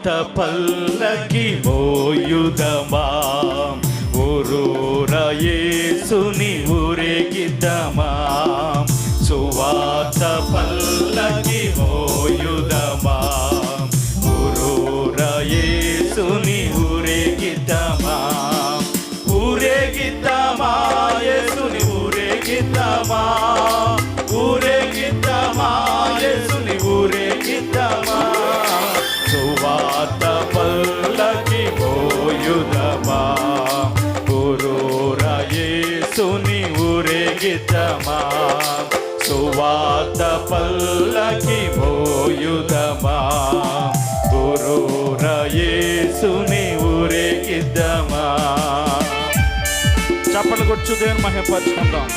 సువాత పల్లకి మోయుదమా ఊరూర యేసుని ఊరేగిద్దమా సువాత పల్లకి మోయుదమా ఊరూర యేసుని ఊరేగిద్దమా ఊరేగిద్దమా యేసుని ఊరేగిద్దమా ఊరేగిద్దమా యేసుని ఊరేగిద్దమా సువాత పల్లకి మోయుదమా ఊరూర యేసుని ఊరేగిద్దమా సువాత పల్లకి మోయుదమా ఊరూర యేసుని ఊరేగిద్దమా. చప్పట్లు కొట్టు దేవుని మహిమపరచుకుందాం.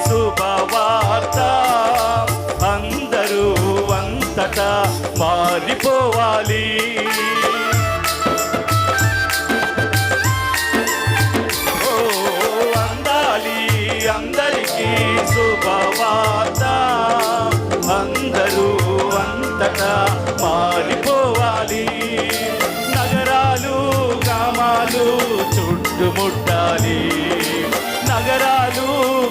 శుభవార్త అందరూ అంతటా మారిపోవాలి. ఓ అందాలి అందరికీ శుభవార్త అందరూ అంతటా మారిపోవాలి. నగరాలు గ్రామాలు చుట్టుముట్టాలి. నగరాలు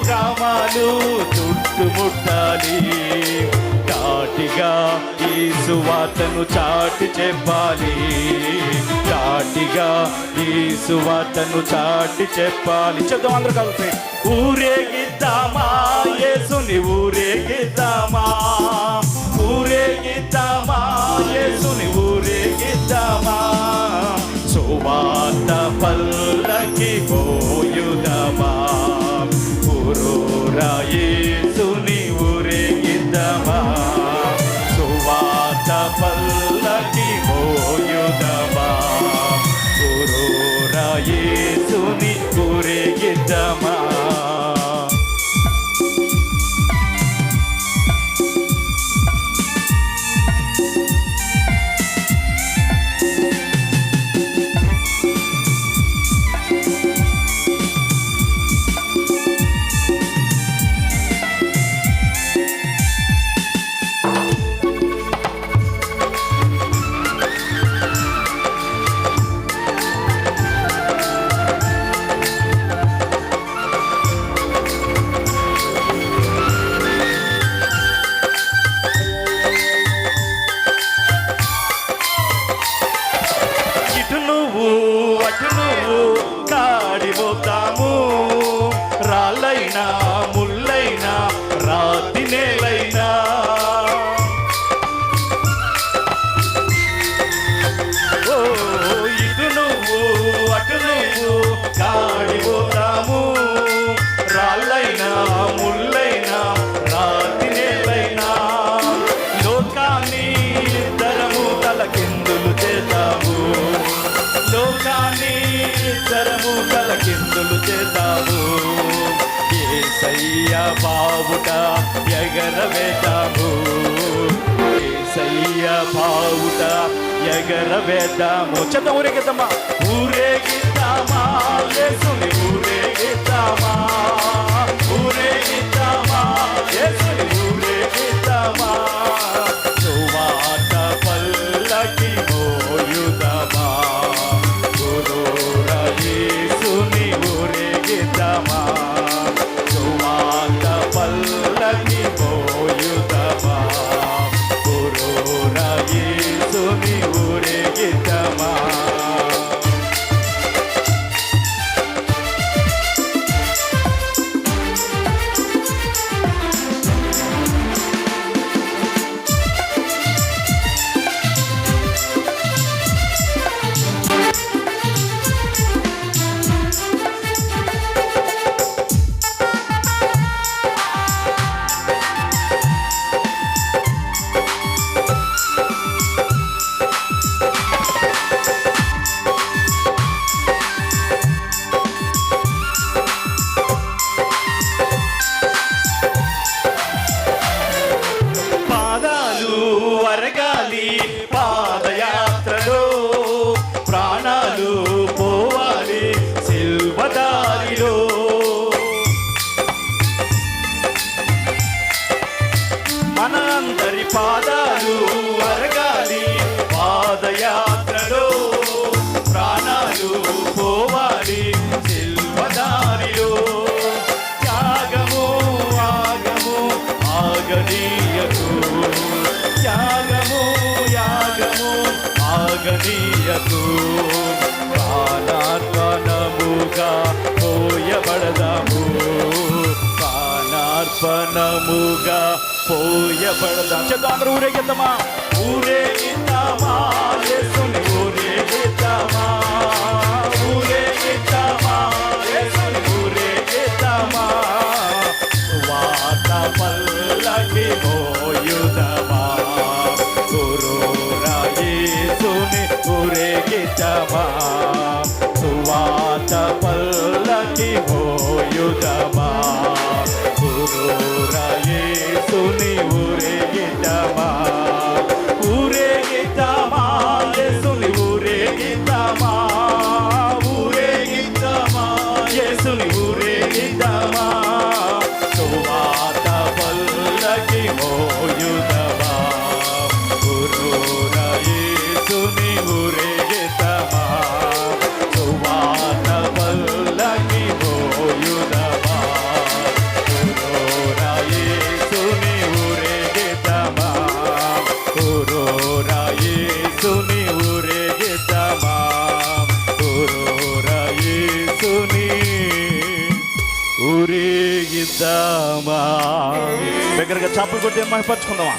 గ్రామాలు చుట్టుముట్టాలి. చాటిగా ఈ సువార్తను చాటి చెప్పాలి. చాటిగా ఈ సువార్తను చాటి చెప్పాలి. చెప్తాం అందరూ కలిసి ఊరేగిద్దామా యేసుని ఊరేగిద్దామా ఊరేగిద్దామా యేసుని ఊరేగిద్దామా సువార్త పల్లకి మోయుదమా ఊరూర యేసుని ఊరేగిద్దమా సువార్త పల్లకి మోయుదమా ఊరూర యేసుని ఊరేగిద్దమా. అటు నువ్వు కాడిపోతాము రాళ్ళైనా ముళ్ళైనా రాతి నేలైనా ఓ ఇటు నువ్వు అటు నువ్వు కాడిపోతాము రాళ్ళైనా ముళ్ళైనా రాతి నేలైనా లోకాన్ని ఇద్దరము తలకిందులు చేద్దాము. లోకాన్ని ఇద్దరము తలకిందులు చేద్దాము. యేసయ్య బావుట ఎగరవేద్దాము. యేసయ్య బావుట ఎగరవేద్దాము. చెత్త ఊరేగిద్దామా ఊరేగిద్దామా యేసుని ఊరేగిద్దామా ఊరేగిద్దామా యేసుని ఊరేగిద్దామా సువార్త పల్లకి మోయుదమా ఊరూర యేసుని ఊరేగిద్దామా సువార్త పల్లకి మోయుదమా ఊరూర యేసుని ఊరేగిద్దామా. చేయకు ప్రాణార్పణముగా పోయబడదాము ప్రాణార్పణముగా పోయబడదాం చేద్దాం అందరూ ఊరేగిద్దామా ఊరేగిద్దామా యేసుని ఊరేగిద్దామా ఊరేగిద్దామా యేసుని ఊరేగిద్దామా సువార్త పల్లకి మోయుదమా గురురా యేసుని ఊరేగిద్దామా సువార్త పల్లకి మోయుదమా గురురా యేసుని ఊరేగిద్దామా ఊరేగిద్దామా యేసుని ఊరేగిద్దామా ఊరేగిద్దామా యేసుని ఊరేగిద్దామా సువార్త పల్లకి మోయుదమా గురురా యేసుని ఊరేగిద్దామా సువార్త పల్లకి మోయుదమా గురురా యేసుని ఊరేగిద్దామా గురురా యేసుని ఊరేగిద్దామా గురురా యేసుని ఊరేగిద్దామా దగ్గరగా చప్పలు కొట్టి మహిమపరచుకుందామా